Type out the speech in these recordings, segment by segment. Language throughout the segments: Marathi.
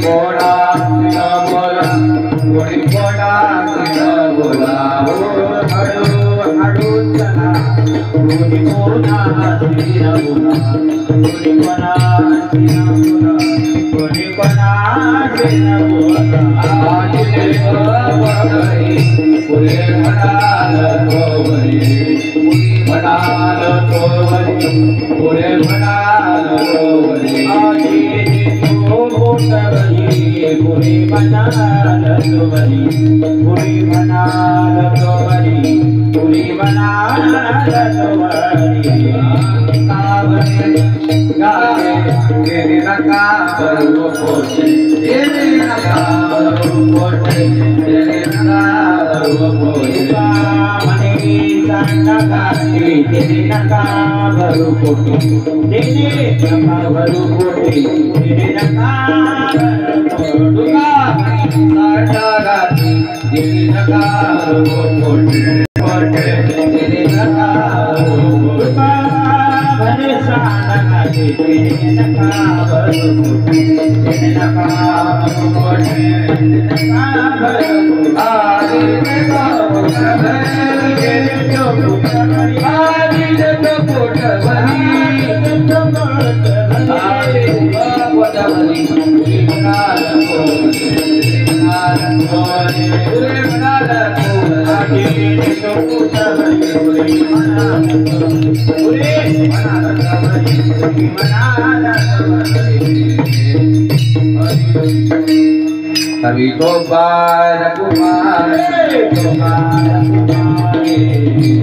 Bora, हळू हळू चला कोणी कोणाची नमुना कोणी कोणाची नमुना कोणी कोणाची नमुना आदिले बळी पुरे म्हणाल तोवरी पुरी म्हणाल तोवरी पुरे म्हणाल तोवरी आदिले तो बोटवरी पुरी म्हणाल तोवरी पुरी म्हणाल तोवरी पुरी म्हणाल तोवरी गावे गेली नका बरू पोटे गेली नका बरू पोटे गेली नका बरू पोटे मने सांगा गाली गेली नका बरू पोटे गेली नका बरू पोटे गेली नका बरू सांगा गाली गेली नका बरू पोटे पोटे गेली नका बरू पोटे मने सांगा गाली गेली नका बरू पोटे गेली नका बरू पोटे गेली नका बरू आदि तो पोटवरी गेली तो पोटवरी आदि तो पोटवरी तो पोटवरी पोटवरी पुरी म्हणाल तोवरी पुरी म्हणाल तोवरी आदि तो पोटवरी पुरी म्हणाल तोवरी पुरी म्हणाल तोवरी कवि गोपाल कुमार कुमार कुमारी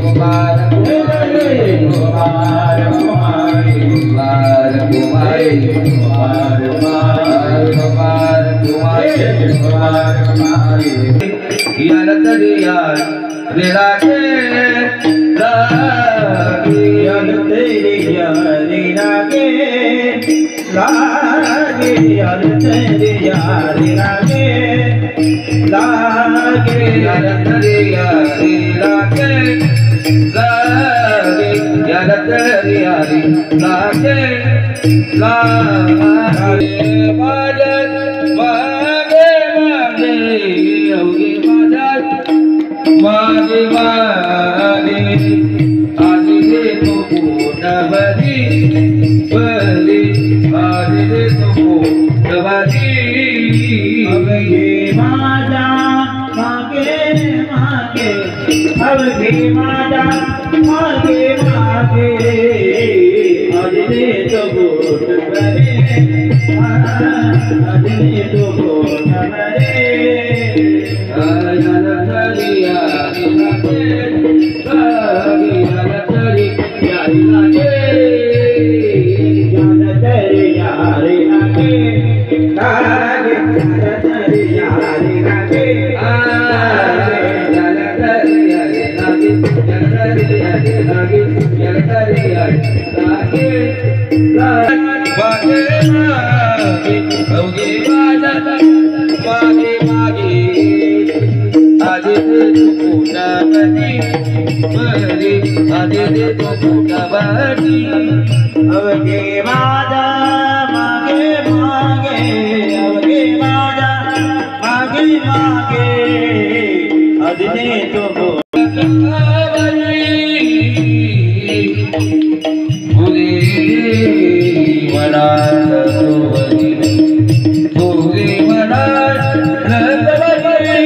कुमार कुमारी कुमार कुमारी कुमार कुमारी कुमार कुमारी कुमार कुमारी कुमार कुमारी यार तेरिया रेला के लागे यार तेरिया रेला के लागे यार तेरिया रेला के लागे यार तेरिया रेला के लागे यार तेरिया लागे लागे बाजन मागे मागे होगी बाजन मागे मागे आदि दे तो पोटवरी बली आदि दे तो पोटवरी अवगे माजा मागे मागे अवगे माजा मागे मागे आदि दे तो पोटवरी आदि दे तो पोटवरी आयन तरिया लागे लागे आयन तरिया लागे आयन तरिया लागे लागे आयन तरिया लागे आयन तरिया लागे आयन तरिया लागे आयन तरिया लागे मागे मागे होगे बाजा मागे मागे आदि तो पोटवरी बली आदि तो पोटवरी अवगे माजा मागे मागे अवगे माजा मागे मागे आदि तो पोटवरी पुरी म्हणाल तोवरी पुरी म्हणाल तोवरी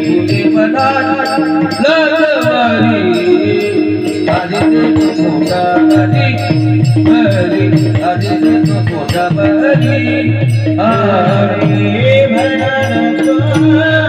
पुरी म्हणाल तोवरी आदि तो पोटवरी बली आदि तो पोटवरी आदि म्हणाल तोवरी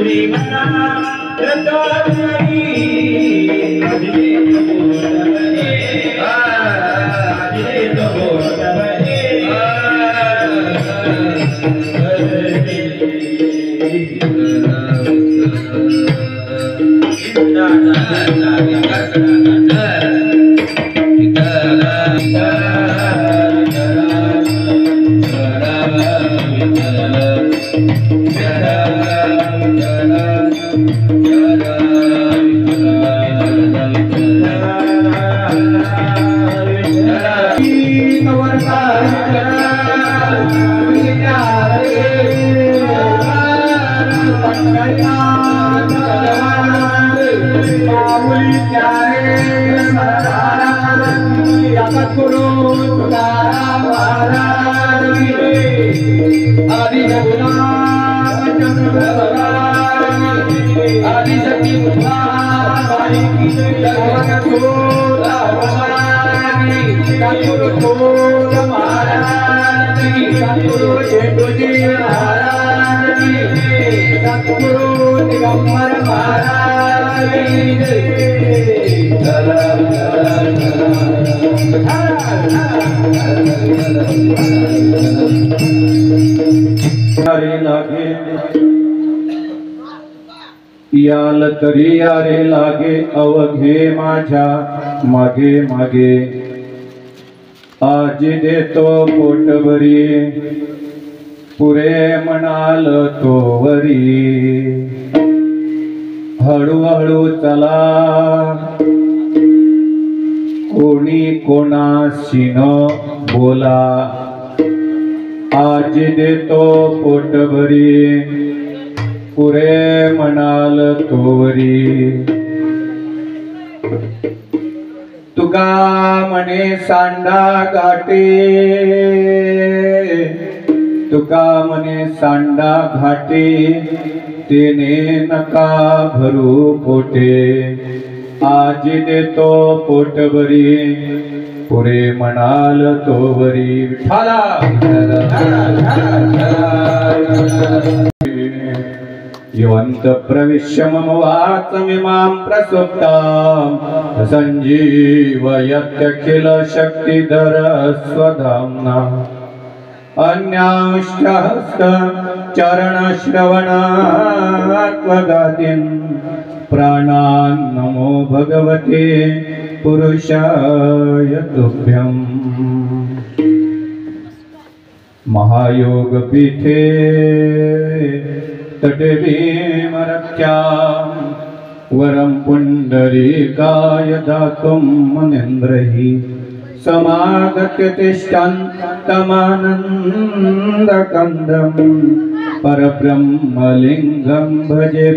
पुरी म्हणाल तोवरी याल तरी यारे लागे अवघे माझ्या मागे मागे आजी देतो पोटभरी पुरे म्हणाल तो वरी हळूहळू चला कोणी कोणाशी न बोला आजी देतो पोटभरी पुरे म्हणाल तोवरी तुका म्हणे सांडा घाटे तुका म्हणे सांडा घाटे तेने नका भरू पोटे आजी देतो पोटभरी पुरे म्हणाल तोवरी विठाला यवंत प्रविश्य मम वाचमिमां प्रसुप्तां संजीवयत्यखिल शक्तिधर स्वधाम्ना अन्यांश्च चरण श्रवणात्वगातिं प्राणान् नमो भगवते पुरुषाय तुभ्यम् महायोग पीठे तटे भीमरख्यां वरं पुण्डरीकाय दातुं मनेन्द्रहि समागत्य तिष्ठन्तमानन्दकन्दं परब्रह्मलिङ्गं भजे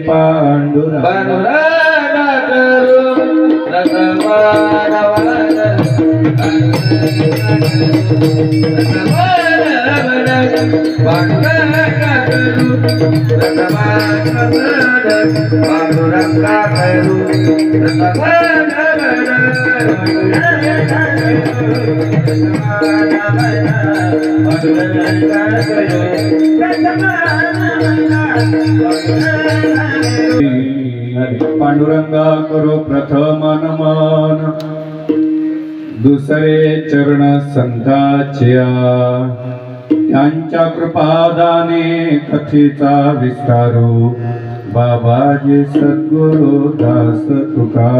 पांडुरंगा करो प्रथम नमन दुसरे चरण संताच्या त्यांच्या कृपादाने कथेचा विस्तारू बाबाजी सद्गुरु दास तुका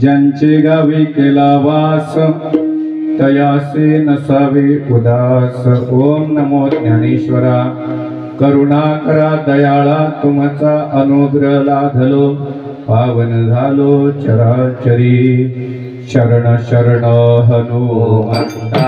ज्यांचे गावी केला वास तयासे नसावे उदास ओम नमो ज्ञानेश्वरा करुणा करा दयाळा तुमचा अनुग्रह लाधलो पावन झालो चराचरी शरण शरण हनुमंता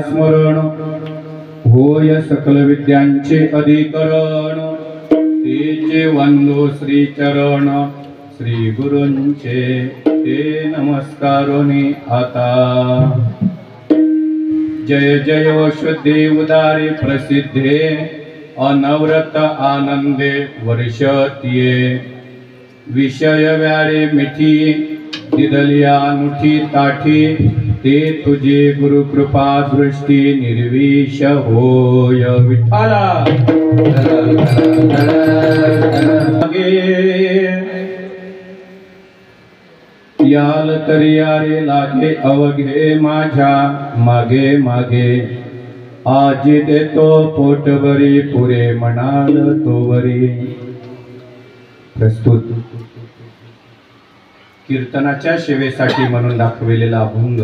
स्मरण होय सकल विद्यांचे अधिकरण तेचे वंदो श्री चरण श्री गुरूंचे ते नमस्कारोनी आता जय जय शुद्धे उदारे प्रसिद्धे अनवरत आनंदे वर्षतीये विषय व्याळे मिठी दिदलिया नुठी ताठी ते तुझे गुरु कृपा दृष्टी निर्विष होय विठ्ठला याल तरी यारे लागे अवघे माझ्या मागे मागे आज देतो पोटभरी पुरे म्हणाल तोवरी. प्रस्तुत कीर्तनाच्या सेवेसाठी म्हणून दाखविलेला अभंग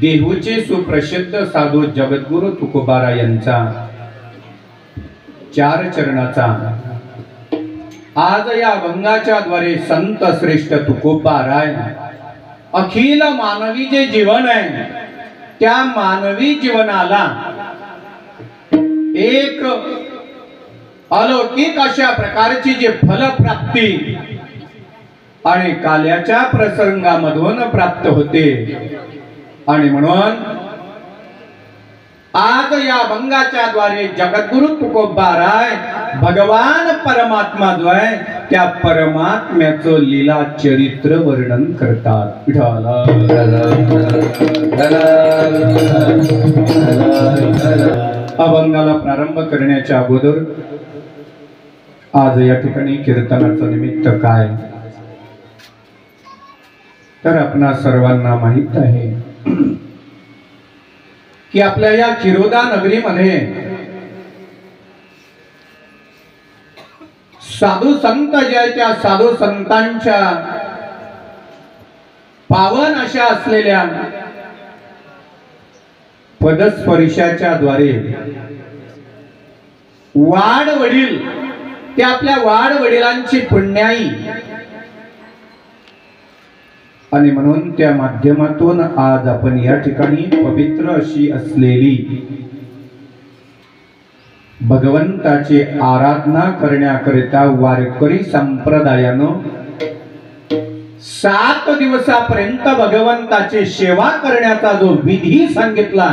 देहूचे सुप्रसिद्ध साधू जगद्गुरु तुकोबारा यांचा 4 चरणाचा आज या अभंगाच्या द्वारे संत श्रेष्ठ तुकोबाराय अखिल मानवी जे जीवन आहे त्या मानवी जीवनाला एक अलौकिक अशा प्रकारची जे फलप्राप्ती आणि काल्याच्या प्रसंगामधून प्राप्त होते. आणि म्हणून आज या अभंगाच्या द्वारे जगद्गुरु तुकोबाराय भगवान परमात्मा जो आहे त्या परमात्म्याचं लीला चरित्र वर्णन करतात. अभंगाला प्रारंभ करण्याच्या अगोदर आज या ठिकाणी कीर्तनाचं निमित्त काय तर आपणा सर्वांना माहित आहे की आपल्या या खिरोदा नगरीमध्ये साधू संत जे आहेत त्या साधू संतांच्या पावन अशा असलेल्या पदस्पर्शाच्या द्वारे वाड वडील ते आपल्या वाड वडिलांची पुण्याई आणि म्हणून त्या माध्यमातून आज आपण या ठिकाणी पवित्र अशी असलेली भगवंताची आराधना करण्याकरिता वारकरी संप्रदायानं 7 दिवसापर्यंत भगवंताची सेवा करण्याचा जो विधी सांगितला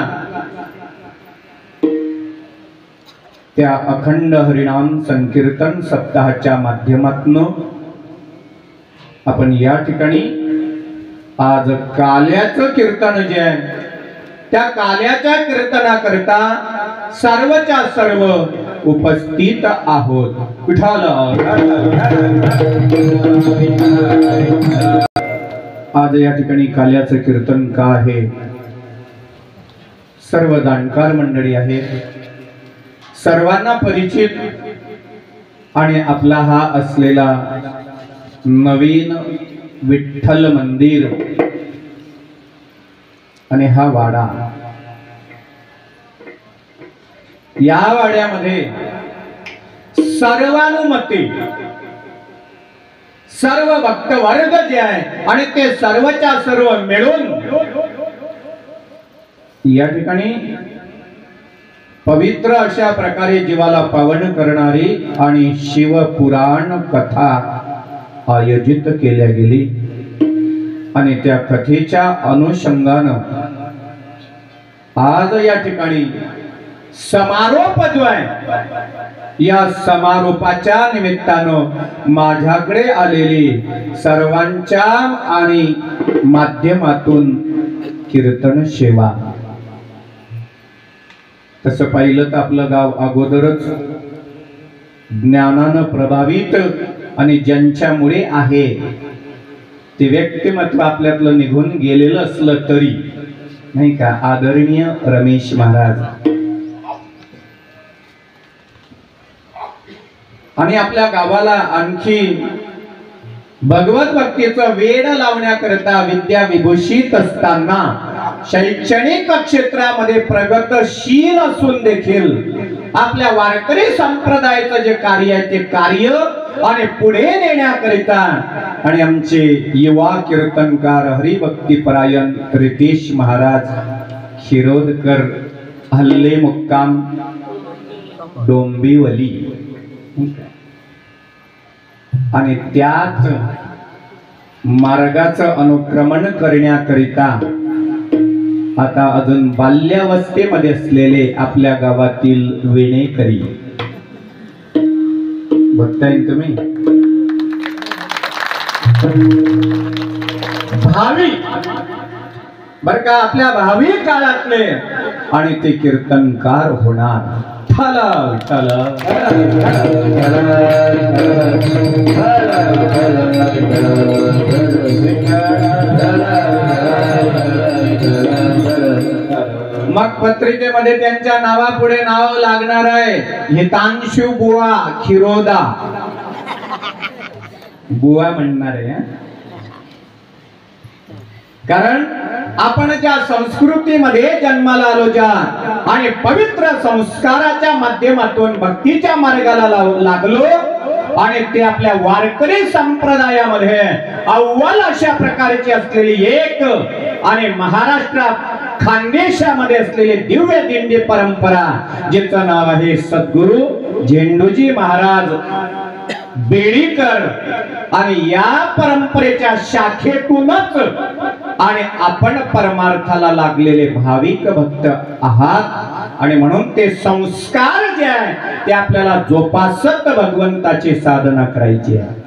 त्या अखंड हरिनाम संकीर्तन सप्ताहाच्या माध्यमातून आपण या ठिकाणी आज काल्याचं कीर्तन जे आहे त्या काल्याच्या कीर्तनाकरता सर्वच्या सर्व उपस्थित आहोत. विठ्ठल आज या ठिकाणी काल्याचं कीर्तन का आहे सर्व जाणकार मंडळी आहेत सर्वांना परिचित आणि आपला हा असलेला नवीन विठ्ठल मंदिर आणि हा वाडा या वाड्यामध्ये सर्वानुमते सर्व भक्त वर्ग जे आहे आणि ते सर्वच्या सर्व मिळून या ठिकाणी पवित्र अशा प्रकारे जीवाला पावन करणारी आणि शिवपुराण कथा आयोजित केल्या गेली आणि त्या कथेच्या अनुषंगानं आज या ठिकाणी समारोप जो आहे या समारोपाच्या निमित्तानं माझ्याकडे आलेली सर्वांच्या आणि माध्यमातून कीर्तन सेवा. तसं पाहिलं तर आपलं गाव अगोदरच ज्ञानानं प्रभावित आणि ज्यांच्यामुळे आहे ते व्यक्तिमत्व आपल्यातलं निघून गेलेलं असलं तरी नाही का आदरणीय रमेश महाराज आणि आपल्या गावाला आणखी भगवत भक्तीचं वेड लावण्याकरता विद्या विभूषित असताना शैक्षणिक क्षेत्रामध्ये प्रगतशील असून देखील आपल्या वारकरी संप्रदायाचं जे कार्य आहे ते कार्य आणि पुढे नेण्याकरिता आणि आमचे युवा कीर्तनकार हरिभक्तीपरायण रितेश महाराज खिरोदकर हल्ले मुक्काम डोंबिवली आणि त्याच मार्गाचं अनुक्रमण करण्याकरिता आता अजून बाल्यावस्थेमध्ये असलेले आपल्या गावातील विणेकरी बघताय तुम्ही भावी बर का, आपल्या भावी काळातले आणि ते कीर्तनकार होणार. ठाला ठाला मग पत्रिकेमध्ये त्यांच्या नावापुढे नाव लागणार आहे हितांशु बुवा खिरोदा. बुवा म्हणणार आहे, कारण आपण ज्या संस्कृतीमध्ये जन्माला आलो, ज्या आणि पवित्र संस्काराच्या माध्यमातून भक्तीच्या मार्गाला लागलो आणि ते आपल्या वारकरी संप्रदायामध्ये अव्वल अशा प्रकारची असलेली एक आणि महाराष्ट्रात खानदेशामध्ये असलेली दिव्य दिंडी परंपरा, जिचं नाव आहे सद्गुरु झेंडूजी महाराज बेडीकर. आणि या परंपरेच्या शाखेतूनच आणि आपण परमार्थाला लागलेले भाविक भक्त आहात. आणि म्हणून ते संस्कार जे आहे ते आपल्याला जोपासत भगवंताची साधना करायची आहे.